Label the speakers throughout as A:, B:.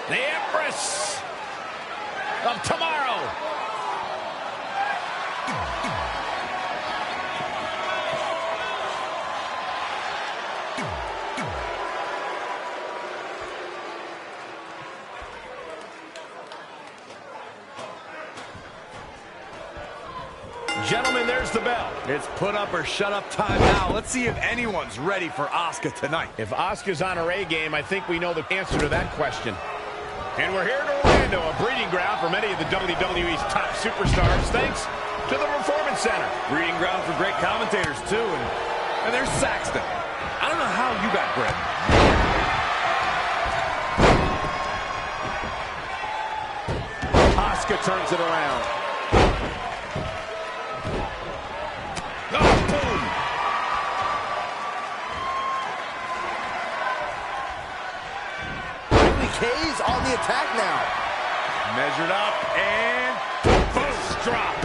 A: The Empress of tomorrow. Gentlemen, there's the bell.
B: It's put up or shut up time now. Let's see if anyone's ready for Asuka tonight.
A: If Asuka's on her A game, I think we know the answer to that question. And we're here in Orlando, a breeding ground for many of the WWE's top superstars, thanks to the Performance Center.
B: Breeding ground for great commentators, too. And there's Saxton. I don't know how you got bred.
A: Asuka turns it around.
C: K's on the attack now.
B: Measured up and
A: First drop.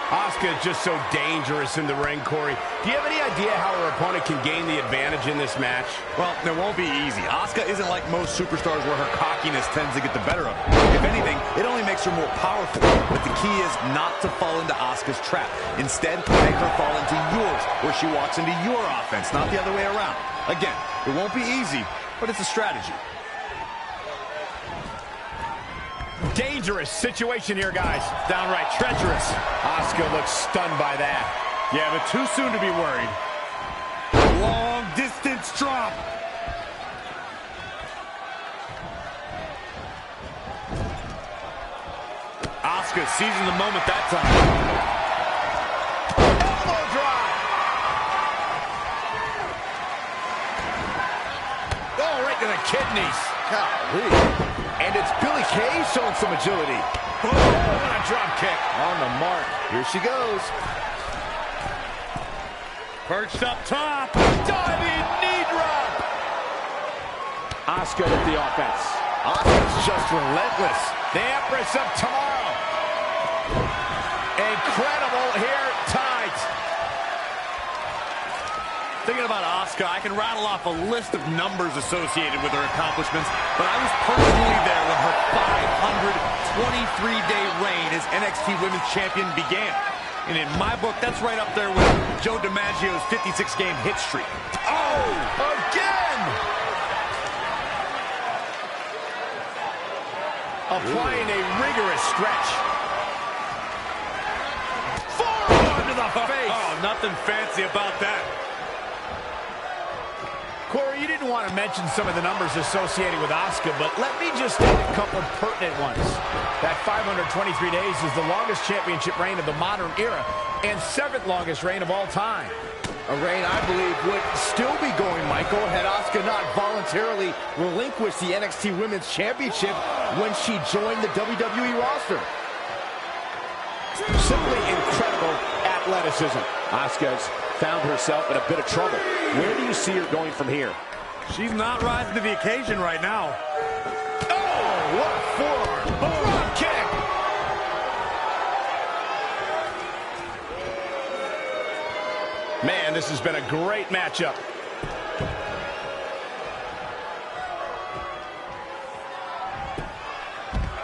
A: Asuka is just so dangerous in the ring, Corey. Do you have any idea how her opponent can gain the advantage in this match?
B: Well, it won't be easy. Asuka isn't like most superstars where her cockiness tends to get the better of her. If anything, it only makes her more powerful. But the key is not to fall into Asuka's trap. Instead, make her fall into yours, where she walks into your offense, not the other way around. Again, it won't be easy, but it's a strategy.
A: Dangerous situation here, guys. Downright treacherous. Asuka looks stunned by that.
B: Yeah, but too soon to be worried. Long distance drop. Asuka seizing the moment that time.
A: Elbow drop. Oh, right to the kidneys.
C: Golly. And it's Billie Kay showing some agility.
A: Oh, what a drop kick.
C: On the mark. Here she goes.
B: Perched up top.
A: Diving knee drop. Asuka with the offense.
C: Asuka's just relentless.
A: The Empress of tomorrow. Incredible hair tight.
B: Thinking about Asuka, I can rattle off a list of numbers associated with her accomplishments, but I was personally there when her 523-day reign as NXT Women's Champion began. And in my book, that's right up there with Joe DiMaggio's 56-game hit streak.
A: Oh, again! Applying a rigorous stretch. Forearm to the face.
B: Oh, nothing fancy about that.
A: Corey, you didn't want to mention some of the numbers associated with Asuka, but let me just state a couple pertinent ones. That 523 days is the longest championship reign of the modern era and 7th longest reign of all time.
C: A reign I believe would still be going, Michael, had Asuka not voluntarily relinquished the NXT Women's Championship when she joined the WWE roster.
A: Simply incredible athleticism. Asuka's found herself in a bit of trouble. Where do you see her going from here?
B: She's not rising to the occasion right now.
A: Oh, what a forearm. Drop kick. Man, this has been a great matchup.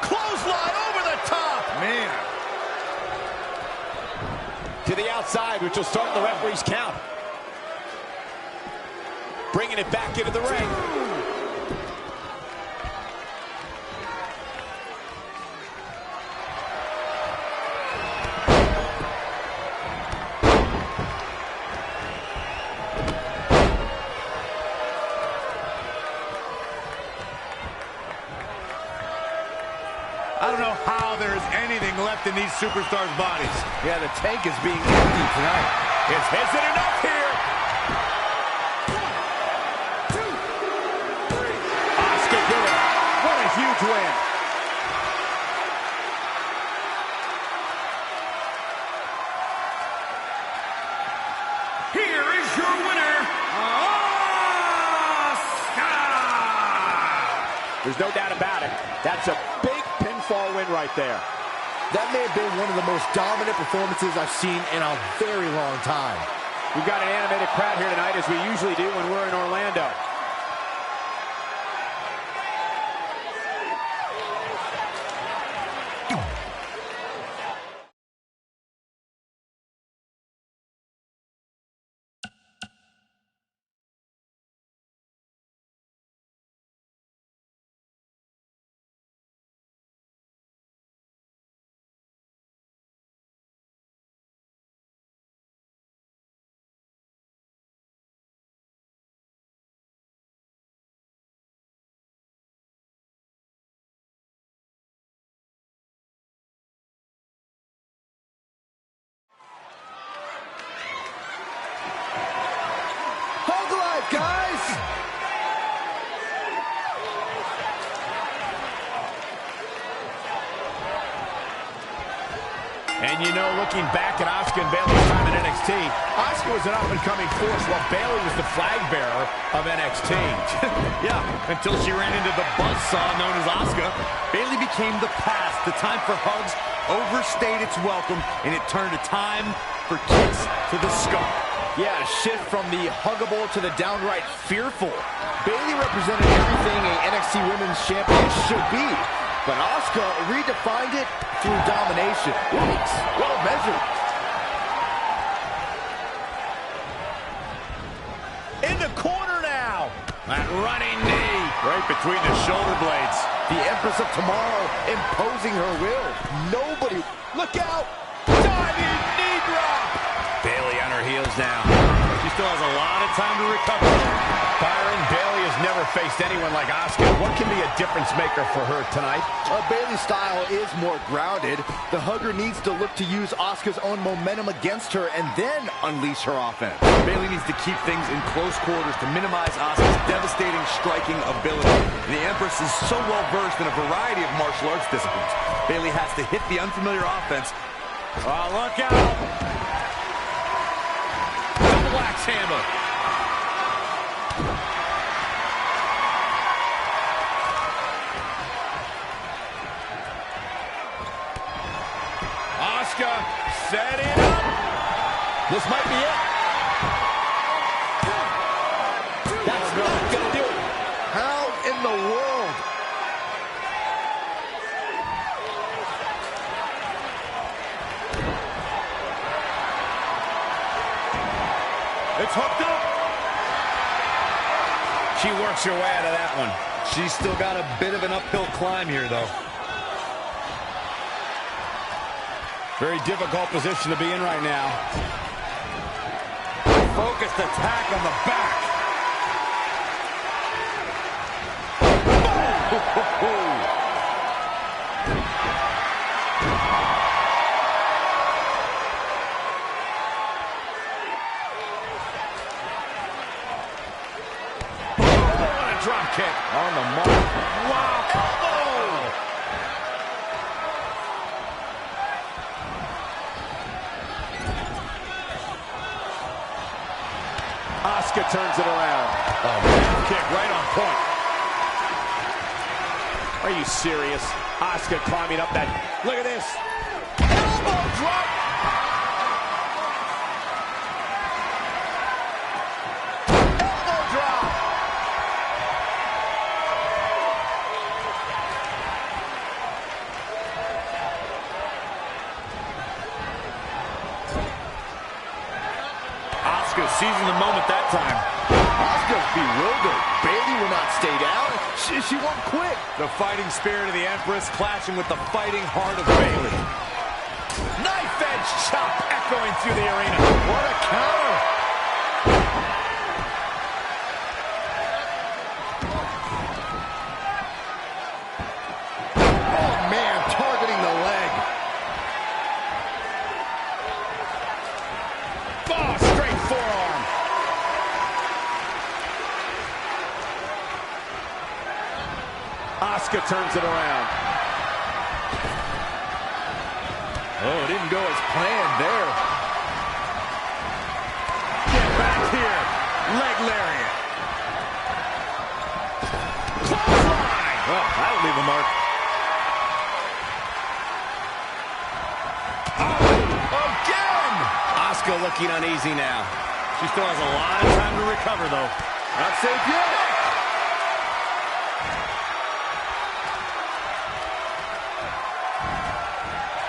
A: Clothesline over the top.
B: Man.
A: To the outside, which will start the referee's count. Bringing it back into the ring.
B: I don't know how there is anything left in these superstars' bodies.
C: Yeah, the tank is being emptied tonight.
A: Is it enough here? Asuka did it. What a huge win.
D: Here is your winner, Asuka!
A: There's no doubt about it. That's a big pinfall win right there.
C: That may have been one of the most dominant performances I've seen in a very long time.
A: We've got an animated crowd here tonight, as we usually do when we're in Orlando. And you know, looking back at Asuka and Bayley's time in NXT, Asuka was an up-and-coming force while Bayley was the flag bearer of NXT.
B: Yeah, until she ran into the buzzsaw known as Asuka. Bayley became the past. The time for hugs overstayed its welcome, and it turned to time for kicks to the skull.
C: Yeah, a shift from the huggable to the downright fearful. Bayley represented everything a NXT Women's Champion should be. But Asuka redefined it through domination. Yikes, well measured. In the corner now.
A: That running knee.
B: Right between the shoulder blades.
C: The Empress of Tomorrow imposing her will. Nobody. Look out. Diving knee drop.
A: Bayley on her heels now.
B: She still has a lot of time to recover.
A: Byron, Bayley has never faced anyone like Asuka. What can be a difference maker for her tonight?
C: Bayley's style is more grounded. The hugger needs to look to use Asuka's own momentum against her and then unleash her offense.
B: Bayley needs to keep things in close quarters to minimize Asuka's devastating striking ability. The Empress is so well versed in a variety of martial arts disciplines. Bayley has to hit the unfamiliar offense.
A: Oh, look out! Double axe handle. Asuka set it up. This might be it. That's not gonna do it.
C: How in the world?
B: It's hooked up.
A: She works her way out of that one.
B: She's still got a bit of an uphill climb here, though.
A: Very difficult position to be in right now.
B: Focused attack on the back.
A: What a drop kick.
C: On the mark.
A: Wow. Elbow. Asuka turns it around.
B: Oh, man.
A: Kick right on point. Are you serious? Asuka climbing up that. Look at this. Elbow drop. Elbow drop.
B: Asuka seizing the moment that time.
C: Asuka's bewildered. Bayley will not stay down. She won't quit.
B: The fighting spirit of the Empress clashing with the fighting heart of Bayley.
A: Knife edge chop echoing through the arena.
C: What a counter. Oh, man, targeting the leg.
A: Oh, straight forearm. Asuka turns it around.
C: Oh, it didn't go as planned there.
B: Get back here. Leg lariat.
A: Clothesline.
B: Well, that'll leave a mark.
A: Again. Asuka looking uneasy now.
B: She still has a lot of time to recover, though.
C: Not safe yet.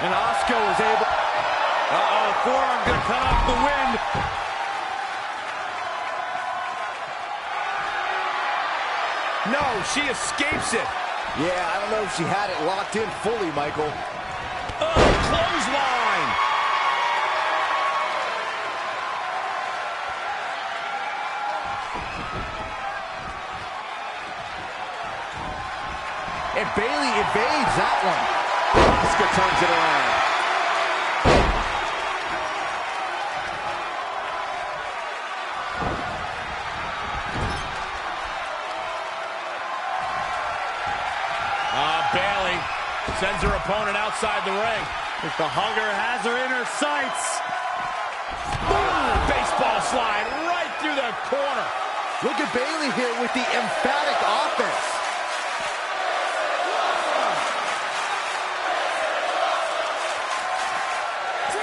C: And Asuka was able.
B: Uh-oh, forearm gonna cut off the wind.
A: No, she escapes it.
C: Yeah, I don't know if she had it locked in fully, Michael.
A: Oh, clothesline.
C: And Bayley evades that one.
A: Asuka turns it around. Bayley sends her opponent outside the ring.
B: The hugger has her in her sights.
A: Baseball slide right through the corner.
C: Look at Bayley here with the emphatic offense.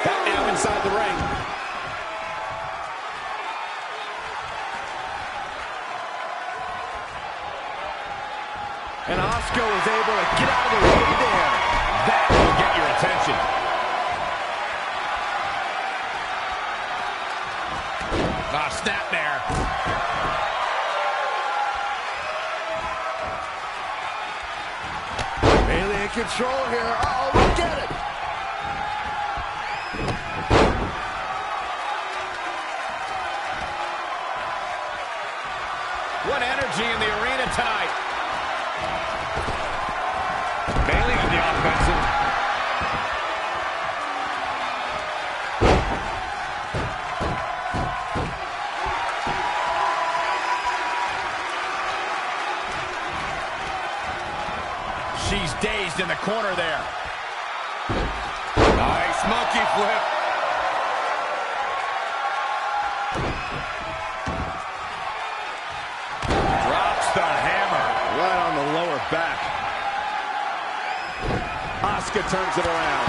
A: Back now inside the ring.
C: And Asuka was able to get out of the way there.
A: That will get your attention. Snap there.
C: Bayley in control here. Uh-oh, look at it.
A: What energy in the arena tonight.
B: Bayley on the offensive.
A: She's dazed in the corner there.
B: Nice monkey flip. Drops the hammer.
C: Right on the lower back. Asuka turns it around.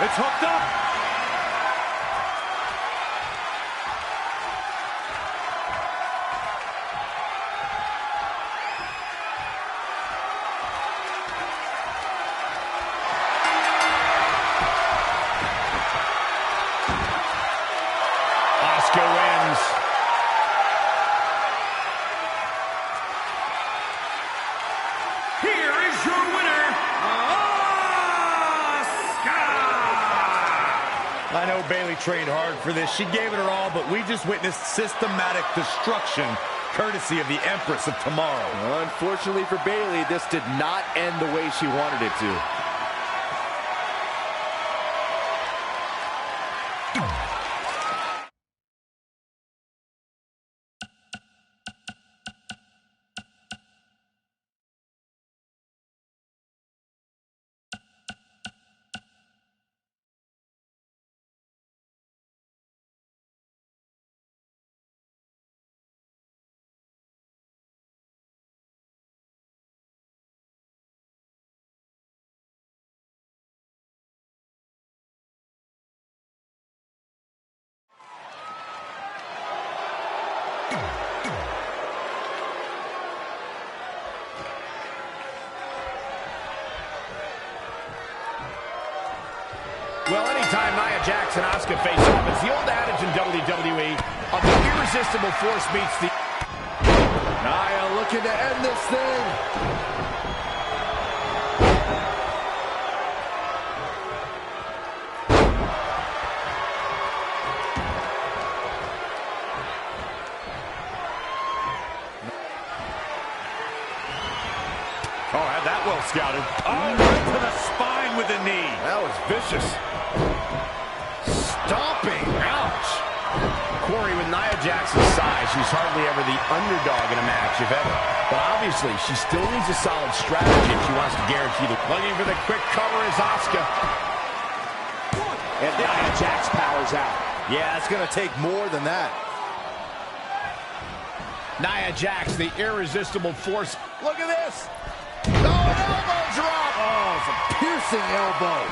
B: It's hooked up.
A: Asuka wins.
B: Here is your winner, Asuka! I know Bayley trained hard for this. She gave it her all, but we just witnessed systematic destruction courtesy of the Empress of Tomorrow.
C: Unfortunately for Bayley, this did not end the way she wanted it to.
A: Well, anytime Nia Jax and Asuka face off, it's the old adage in WWE of the irresistible force meets the...
C: Nia looking to end this thing.
B: Oh, had that well scouted. Oh, right to the spine with the knee.
C: That was vicious. Stomping. Ouch.
A: Corey, with Nia Jax's size, she's hardly ever the underdog in a match, if ever. But obviously, she still needs a solid strategy if she wants to guarantee the... Looking for the quick cover is Asuka.
C: And Nia Jax powers out. Yeah, it's going to take more than that.
A: Nia Jax, the irresistible force. Look at this. Oh, an elbow drop.
C: Oh, it's a piercing elbow.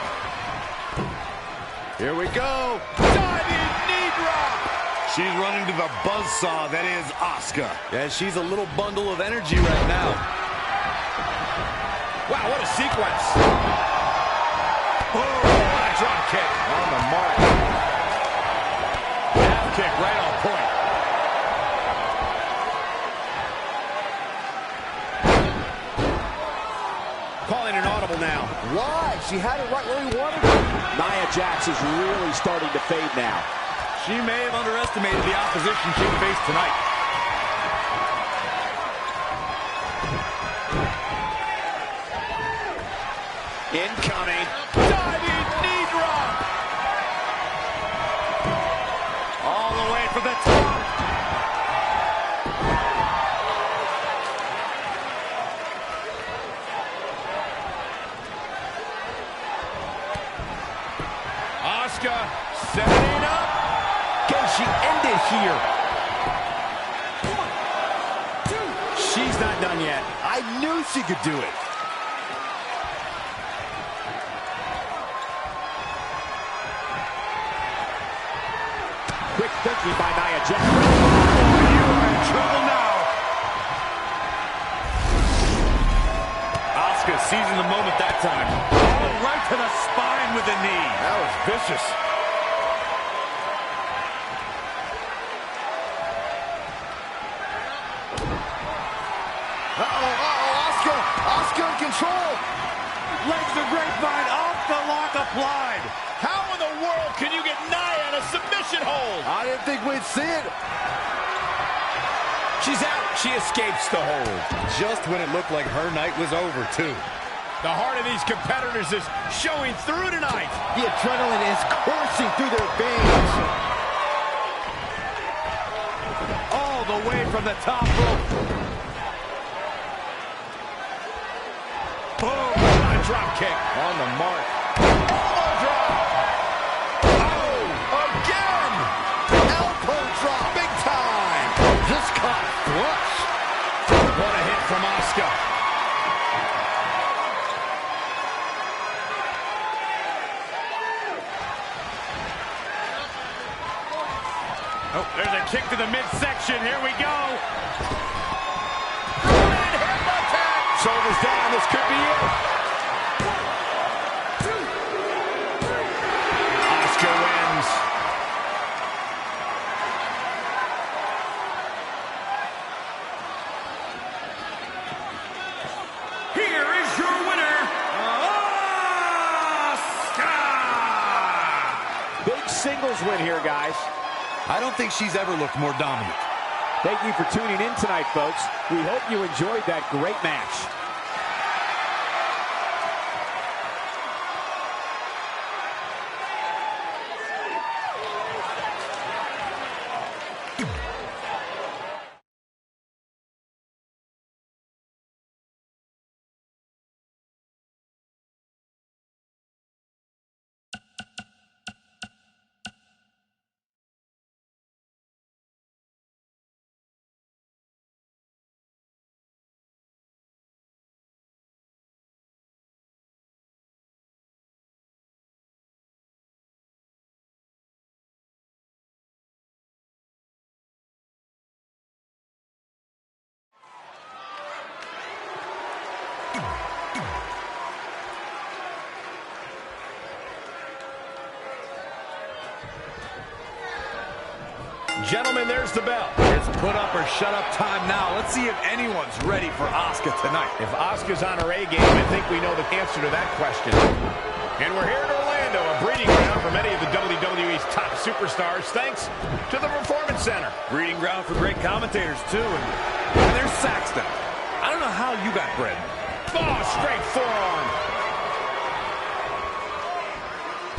C: Here we go.
A: Diving knee drop.
B: She's running to the buzzsaw that is Asuka.
C: Yeah, she's a little bundle of energy right now.
A: Wow, what a sequence. Oh, what a drop kick.
C: On the mark.
A: Half kick right on point. Calling an audible now.
C: Why? She had it right where he wanted it. Nia Jax is really starting to fade now.
B: She may have underestimated the opposition she'll face tonight.
A: Incoming. Diving knee drop.
B: All the way for the top.
A: Setting up.
C: Can she end it here?
A: She's not done yet.
C: I knew she could do it.
A: Quick thinking by Nia Jax. You are in trouble now.
B: Asuka seizing the moment that time. Oh, right to the spine with the knee.
C: That was vicious. Asuka! Asuka in control!
B: Legs the grapevine, off the lock applied.
A: How in the world can you get Nia in a submission hold?
C: I didn't think we'd see it.
A: She's out. She escapes the hold.
B: Just when it looked like her night was over, too.
A: The heart of these competitors is showing through tonight.
C: The adrenaline is coursing through their veins.
B: All the way from the top rope.
A: Boom. What a drop kick.
C: On the mark.
A: Elbow drop. Oh, again.
C: Elbow drop. Big time. Just caught flush.
A: What a hit from Asuka.
B: Oh, there's a kick to the midsection. Here we go.
A: Shoulders down. This could be it. Asuka wins.
B: Here is your winner, Asuka!
A: Big singles win here, guys.
B: I don't think she's ever looked more dominant.
A: Thank you for tuning in tonight, folks. We hope you enjoyed that great match. Gentlemen, there's the bell.
B: It's put up or shut up time now. Let's see if anyone's ready for Asuka tonight.
A: If Asuka's on her A game, I think we know the answer to that question. And we're here in Orlando, a breeding ground for many of the WWE's top superstars, thanks to the Performance Center.
B: Breeding ground for great commentators, too. And there's Saxton. I don't know how you got bred.
A: Oh, straight forearm.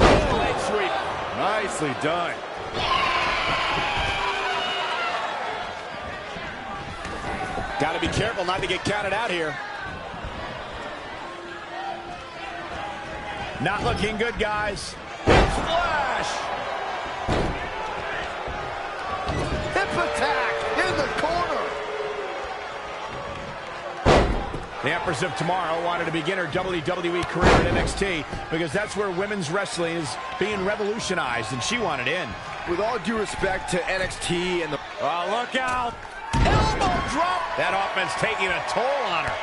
A: Oh, leg sweep.
C: Nicely done.
A: Got to be careful not to get counted out here. Not looking good, guys. Splash!
C: Hip attack in the corner.
A: The Empress of Tomorrow wanted to begin her WWE career at NXT because that's where women's wrestling is being revolutionized, and she wanted in.
C: With all due respect to NXT and the...
A: Oh, look out! Elbow drop! That offense taking a toll on her.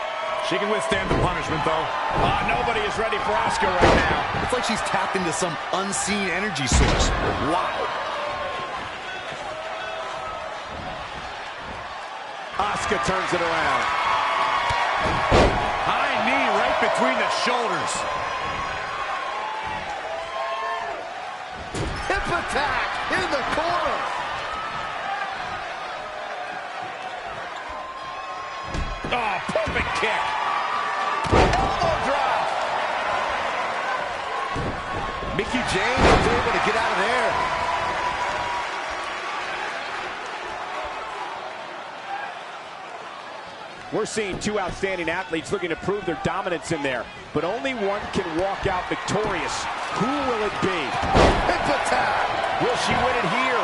B: She can withstand the punishment, though.
A: Nobody is ready for Asuka right now.
B: It's like she's tapped into some unseen energy source. Wow.
A: Asuka turns it around.
B: High knee right between the shoulders.
C: Hip attack in the corner.
A: Oh, perfect kick. Elbow drop.
C: Mickie James was able to get out of there.
A: We're seeing two outstanding athletes looking to prove their dominance in there, but only one can walk out victorious
C: Who will it be? Hip attack!
A: Will she win it here?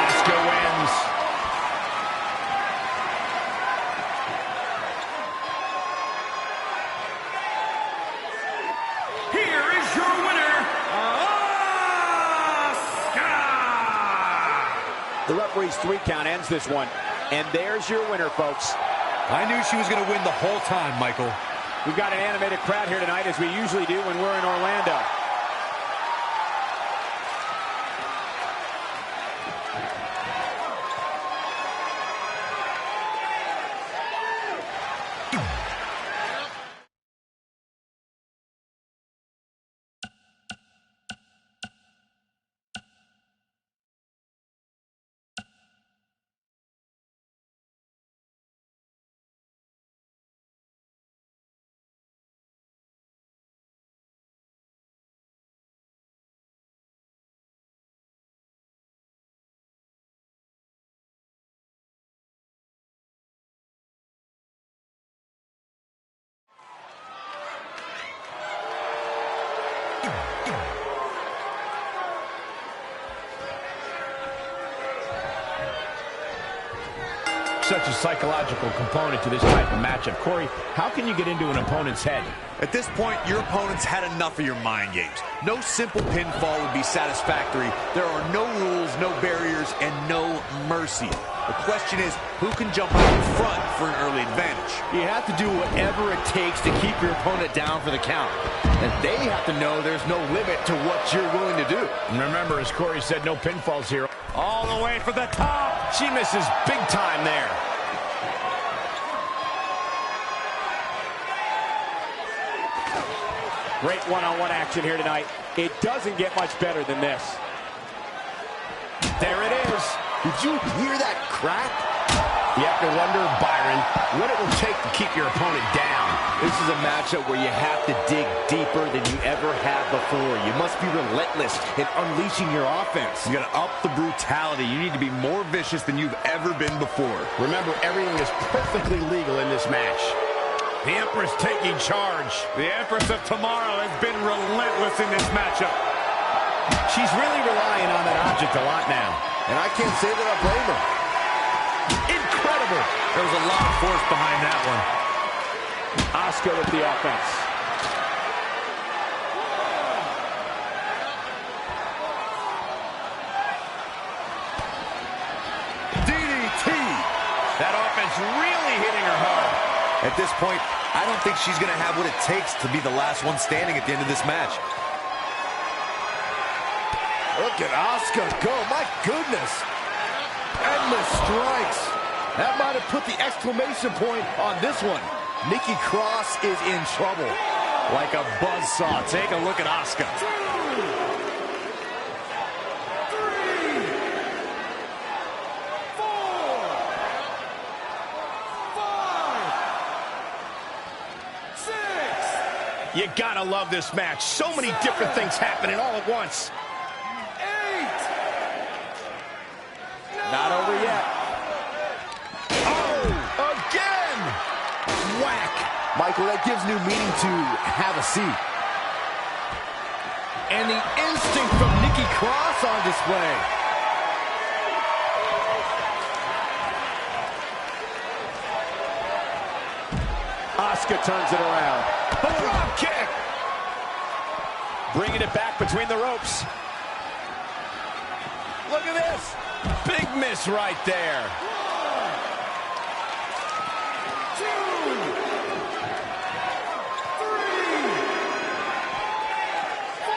A: Asuka wins.
D: Here is your winner, Asuka!
C: The referee's 3 count ends this one. And there's your winner, folks.
B: I knew she was going to win the whole time, Michael.
C: We've got an animated crowd here tonight, as we usually do when we're in Orlando.
A: Such a psychological component to this type of matchup. Corey, how can you get into an opponent's head?
B: At this point, your opponent's had enough of your mind games. No simple pinfall would be satisfactory. There are no rules, no barriers, and no mercy. The question is, who can jump out in front for an early advantage?
C: You have to do whatever it takes to keep your opponent down for the count. And they have to know there's no limit to what you're willing to do.
A: And remember, as Corey said, no pinfalls here.
B: All the way for the top.
A: She misses big time there.
C: Great one-on-one action here tonight. It doesn't get much better than this.
A: There it is.
C: Did you hear that crack?
A: You have to wonder, Byron, what it will take to keep your opponent down.
C: This is a matchup where you have to dig deeper than you ever have before. You must be relentless in unleashing your offense.
B: You got to up the brutality. You need to be more vicious than you've ever been before.
A: Remember, everything is perfectly legal in this match. The Empress taking charge.
B: The Empress of Tomorrow has been relentless in this matchup.
A: She's really relying on that object a lot now.
C: And I can't say that I blame her.
A: Incredible.
B: There was a lot of force behind that one.
C: Asuka with the offense.
B: DDT.
A: That offense really hitting her hard.
B: At this point, I don't think she's going to have what it takes to be the last one standing at the end of this match.
C: Look at Asuka go. My goodness. Endless strikes. That might have put the exclamation point on this one. Nikki Cross is in trouble.
B: Like a buzzsaw. Take a look at Asuka.
A: You gotta love this match. So many different things happening all at once.
C: Not over yet.
A: Oh, again! Whack!
C: Michael, that gives new meaning to have a seat. And the instinct from Nikki Cross on display. Asuka turns it around.
A: Drop kick!
C: Bringing it back between the ropes.
A: Look at this! Big miss right there.
C: 2, 3, 4,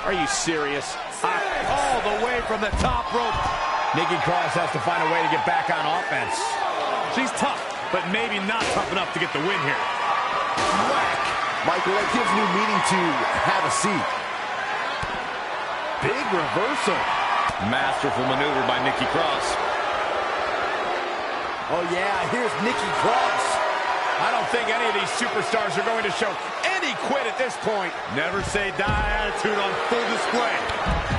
C: 5. Are you serious?
B: All the way from the top rope.
A: Nikki Cross has to find a way to get back on offense.
B: She's tough, but maybe not tough enough to get the win here.
A: Whack!
C: Michael, that gives new meaning to have a seat. Big reversal.
B: Masterful maneuver by Nikki Cross.
C: Oh, yeah, here's Nikki Cross.
A: I don't think any of these superstars are going to show any quit at this point.
B: Never say die attitude on full display.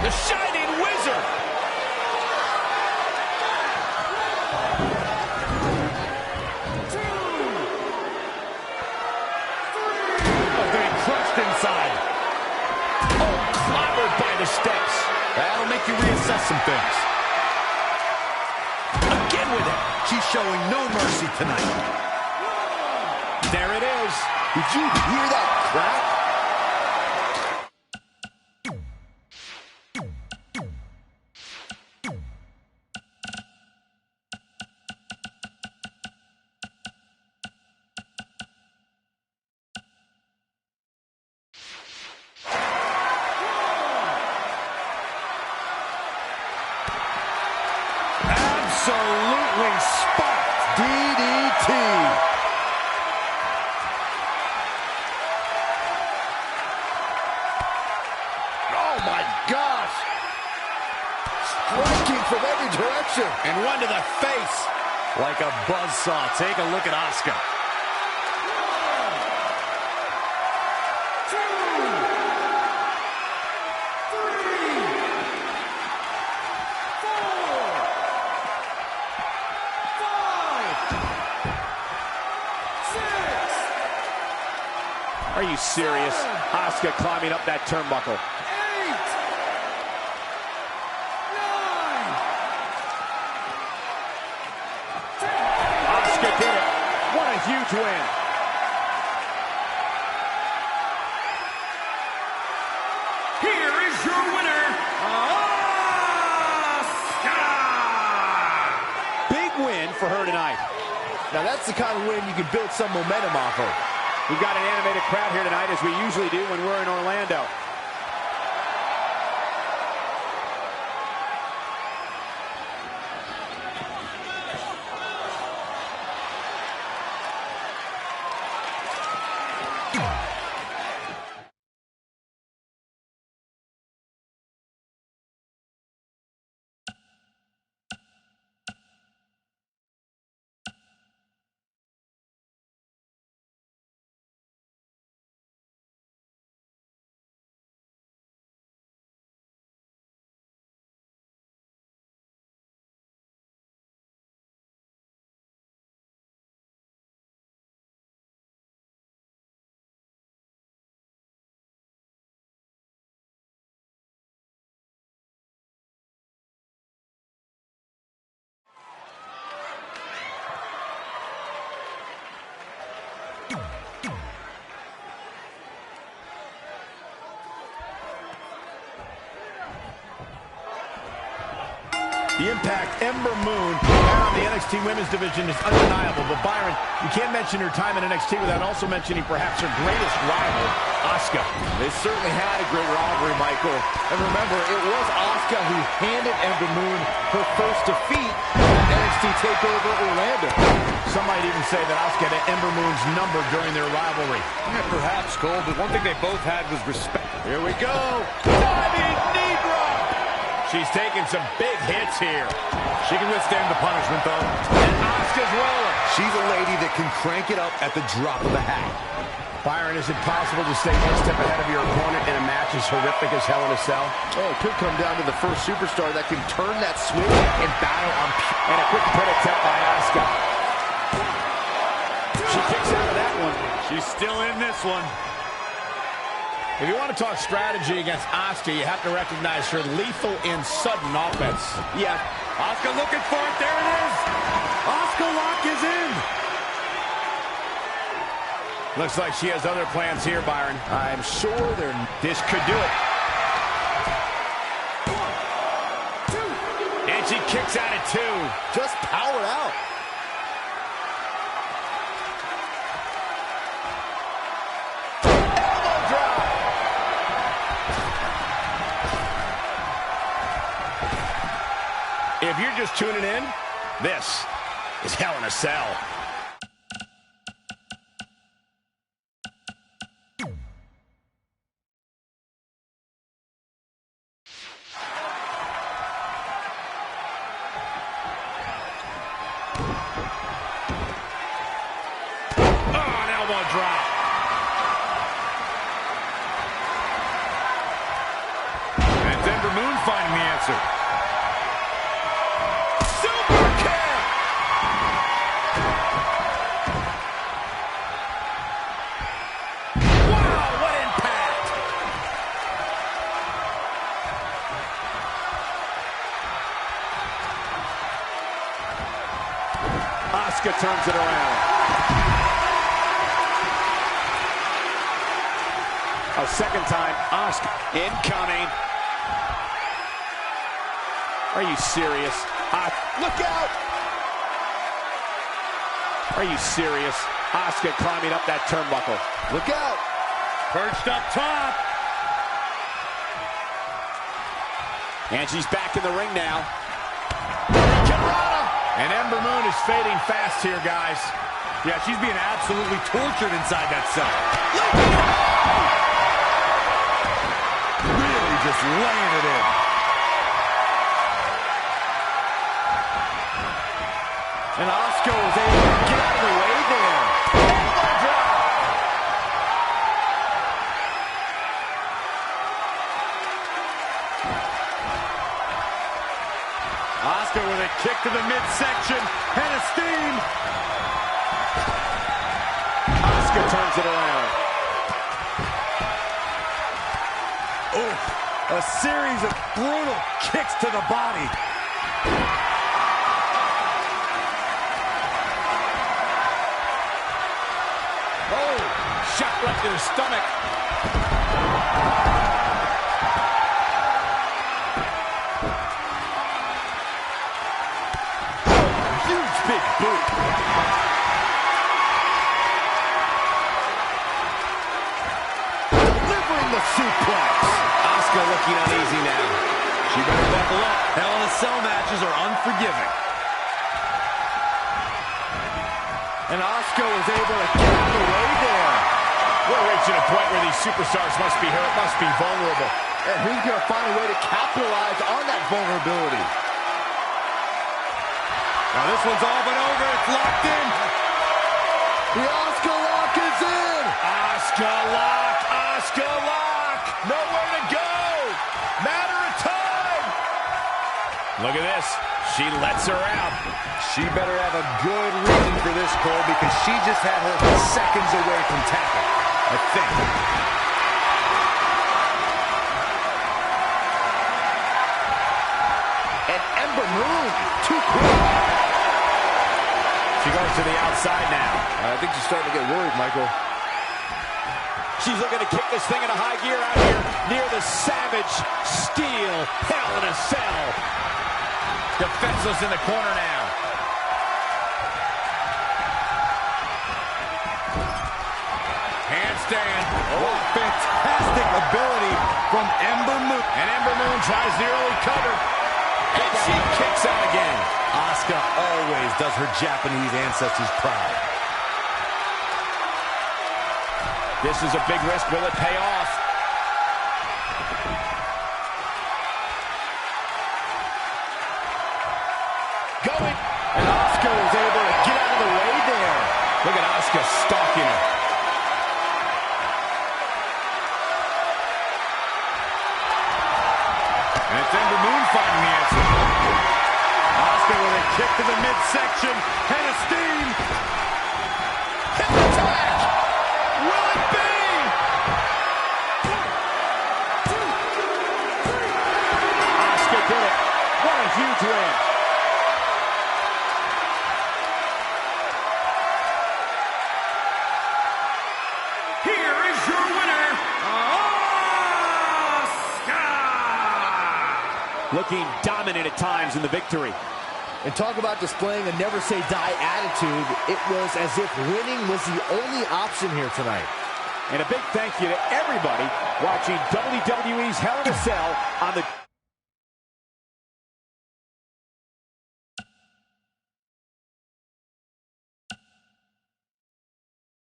A: The Shining Wizard.
B: inside.
A: Oh, clobbered by the steps.
B: That'll make you reassess some things. Again with it. She's showing no mercy tonight.
A: There it is.
C: Did you hear that crack?
B: Absolutely spot.
C: DDT. Oh my gosh. Striking from every direction.
A: And one to the face.
B: Like a buzzsaw. Take a look at Asuka.
A: Are you serious? Asuka climbing up that turnbuckle.
D: 8, 9, 10.
A: Asuka did it. What a huge win.
D: Here is your winner, Asuka!
A: Big win for her tonight.
C: Now that's the kind of win you can build some momentum off of.
A: We've got an animated crowd here tonight, as we usually do when we're in Orlando. The impact Ember Moon had on the NXT Women's Division is undeniable. But Byron, you can't mention her time in NXT without also mentioning perhaps her greatest rival, Asuka.
C: They certainly had a great rivalry, Michael. And remember, it was Asuka who handed Ember Moon her first defeat at NXT TakeOver Orlando.
A: Some might even say that Asuka had Ember Moon's number during their rivalry.
B: Yeah, perhaps, Cole, but one thing they both had was respect.
A: Here we go. Diving knee drop. She's taking some big hits here.
B: She can withstand the punishment, though.
A: And Asuka's rolling.
B: She's a lady that can crank it up at the drop of a hat.
A: Byron, is it possible to stay one step ahead of your opponent in a match as horrific as Hell in a Cell?
C: Oh, it could come down to the first superstar that can turn that switch and battle on
A: And a quick pin attempt by Asuka. She kicks out of that one.
B: She's still in this one.
A: If you want to talk strategy against Asuka, you have to recognize her lethal and sudden offense.
B: Yeah, Asuka looking for it. There it is. Asuka lock is in.
A: Looks like she has other plans here, Byron.
C: I'm sure
A: This could do it.
D: 1, 2.
A: And she kicks out at 2.
C: just powered out.
A: Elbow drop. If you're just tuning in, this is Hell in a Cell. Drop.
B: And Ember Moon finding the answer.
A: Super kick. Wow, what impact. Asuka turns it around. A second time, Asuka incoming. Are you serious? Look out! Are you serious? Asuka climbing up that turnbuckle.
C: Look out!
A: Perched up top. And she's back in the ring now. And Ember Moon is fading fast here, guys.
B: Yeah, she's being absolutely tortured inside that cell. Really just laying it in.
C: And Asuka was able to get out of the way there. Elbow drop.
B: Asuka with a kick to the midsection and a steam.
A: Asuka turns it around.
B: Oh, a series of brutal kicks to the body.
A: Shot right to the stomach.
C: Huge big boot. Delivering the suplex.
A: Asuka looking uneasy now.
B: She better buckle up. Hell in a Cell matches are unforgiving.
C: And Asuka was able to get out of the way there.
A: We're reaching a point where these superstars must be hurt, must be vulnerable.
C: And who's going to find a way to capitalize on that vulnerability?
B: Now this one's all but over. It's locked in.
C: The Asuka lock is in.
A: Asuka lock, Asuka lock. Nowhere to go. Matter of time. Look at this. She lets her out.
B: She better have a good reason for this, Cole, because she just had her seconds away from tapping, I think.
C: And Ember Moon, too quick.
A: She goes to the outside now.
C: I think she's starting to get worried, Michael.
A: She's looking to kick this thing into high gear out here near the Savage Steel Hell in a Cell. Defenseless in the corner now. Handstand.
B: Oh, fantastic ability from Ember Moon.
A: And Ember Moon tries the early cover. And she kicks out again.
B: Asuka always does her Japanese ancestors proud.
A: This is a big risk. Will it pay off? Going.
C: And Asuka was able to get out of the way there.
A: Look at Asuka stalking her.
B: And it's Ember Moon finding the answer. Asuka with a kick to the midsection and a steam.
A: Hip attack. Will it be?
D: 1, 2, 3.
A: Asuka did it. What a huge win.
D: Here is your winner, Asuka!
A: Looking dominant at times in the victory.
C: And talk about displaying a never-say-die attitude. It was as if winning was the only option here tonight.
A: And a big thank you to everybody watching WWE's Hell in a Cell on the